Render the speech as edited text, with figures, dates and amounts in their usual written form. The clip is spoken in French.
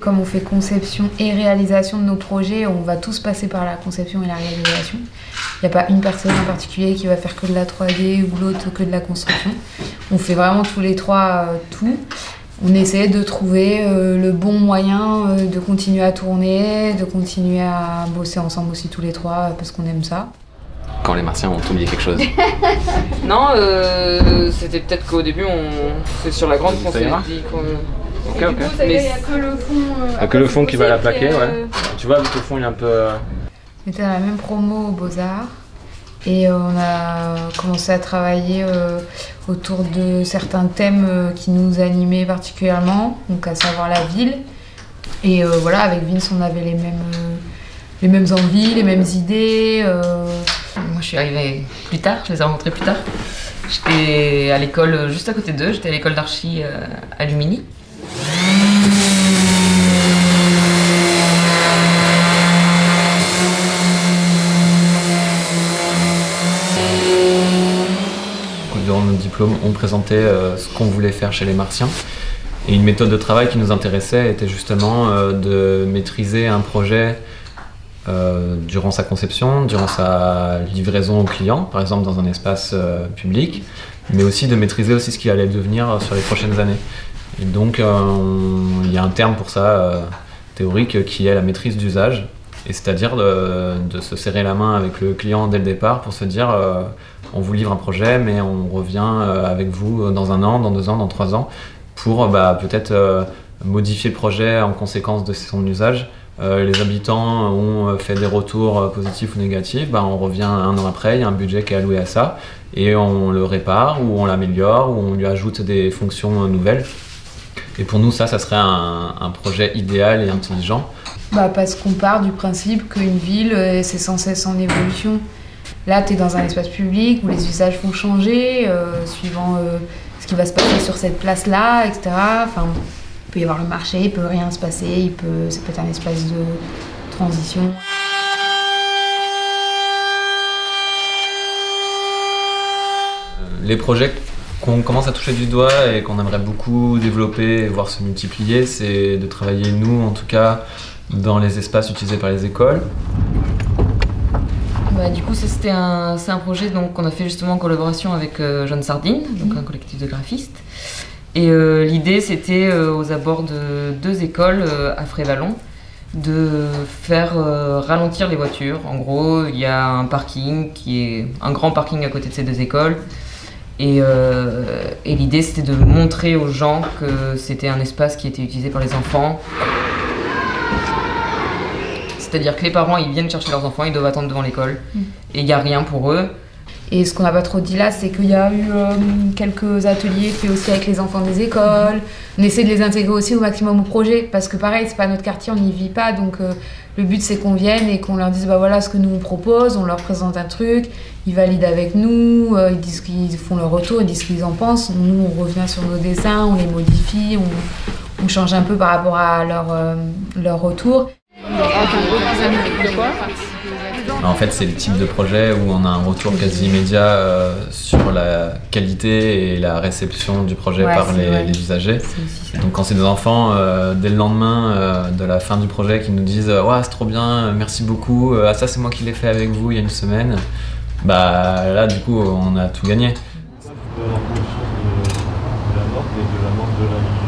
comme on fait conception et réalisation de nos projets, on va tous passer par la conception et la réalisation. Il n'y a pas une personne en particulier qui va faire que de la 3D ou l'autre que de la construction. On fait vraiment tous les trois tout. On essaie de trouver le bon moyen de continuer à tourner, de continuer à bosser ensemble aussi tous les trois parce qu'on aime ça. Quand les Martiens ont oublié quelque chose. Non, c'était peut-être qu'au début, c'est sur la grande qu'on s'est dit qu'on... Ok. Du coup, il n'y a que le fond. Il n'y a que le fond qui va la plaquer, ouais. Tu vois, vu que le fond il est un peu... On était à la même promo aux Beaux-Arts et on a commencé à travailler autour de certains thèmes qui nous animaient particulièrement, donc à savoir la ville. Et voilà, avec Vince, on avait les mêmes envies, les mêmes idées. Moi, je suis arrivée plus tard, je les ai rencontrés plus tard. J'étais à l'école juste à côté d'eux, j'étais à l'école d'archi à Lumini. Durant notre diplôme, on présentait ce qu'on voulait faire chez les Martiens. Et une méthode de travail qui nous intéressait était justement de maîtriser un projet durant sa conception, durant sa livraison au client, par exemple dans un espace public, mais aussi de maîtriser aussi ce qui allait devenir sur les prochaines années. Et donc il y a un terme pour ça théorique qui est la maîtrise d'usage, et c'est-à-dire de se serrer la main avec le client dès le départ pour se dire on vous livre un projet mais on revient avec vous dans 1 an, dans 2 ans, dans 3 ans pour peut-être modifier le projet en conséquence de son usage. Les habitants ont fait des retours positifs ou négatifs, on revient 1 an après, il y a un budget qui est alloué à ça et on le répare ou on l'améliore ou on lui ajoute des fonctions nouvelles. Et pour nous ça serait un projet idéal et intelligent. Parce qu'on part du principe qu'une ville c'est sans cesse en évolution. Là tu es dans un espace public où les usages vont changer suivant ce qui va se passer sur cette place-là, etc. Enfin, il peut y avoir le marché, il peut rien se passer, ça peut être un espace de transition. Les projets qu'on commence à toucher du doigt et qu'on aimerait beaucoup développer et voir se multiplier, c'est de travailler, nous en tout cas, dans les espaces utilisés par les écoles. Du coup, ça c'est un projet qu'on a fait justement en collaboration avec Jeanne Sardine, donc un collectif de graphistes. Et l'idée c'était aux abords de 2 écoles à Frévalon de faire ralentir les voitures. En gros, il y a un parking qui est un grand parking à côté de ces 2 écoles. Et l'idée c'était de montrer aux gens que c'était un espace qui était utilisé par les enfants. C'est-à-dire que les parents ils viennent chercher leurs enfants, ils doivent attendre devant l'école et il n'y a rien pour eux. Et ce qu'on n'a pas trop dit là, c'est qu'il y a eu quelques ateliers faits aussi avec les enfants des écoles. On essaie de les intégrer aussi au maximum au projet parce que pareil, c'est pas notre quartier, on n'y vit pas, donc le but c'est qu'on vienne et qu'on leur dise voilà ce que nous on propose, on leur présente un truc, ils valident avec nous, ils disent qu'ils font leur retour, ils disent ce qu'ils en pensent. Nous on revient sur nos dessins, on les modifie, on change un peu par rapport à leur retour. En fait, c'est le type de projet où on a un retour quasi immédiat sur la qualité et la réception du projet par les usagers. Donc quand c'est des enfants, dès le lendemain de la fin du projet, qui nous disent « c'est trop bien, merci beaucoup, ça c'est moi qui l'ai fait avec vous il y a 1 semaine », là du coup on a tout gagné. Ça, tu peux avoir conscience de la mort et de la mort de la vie.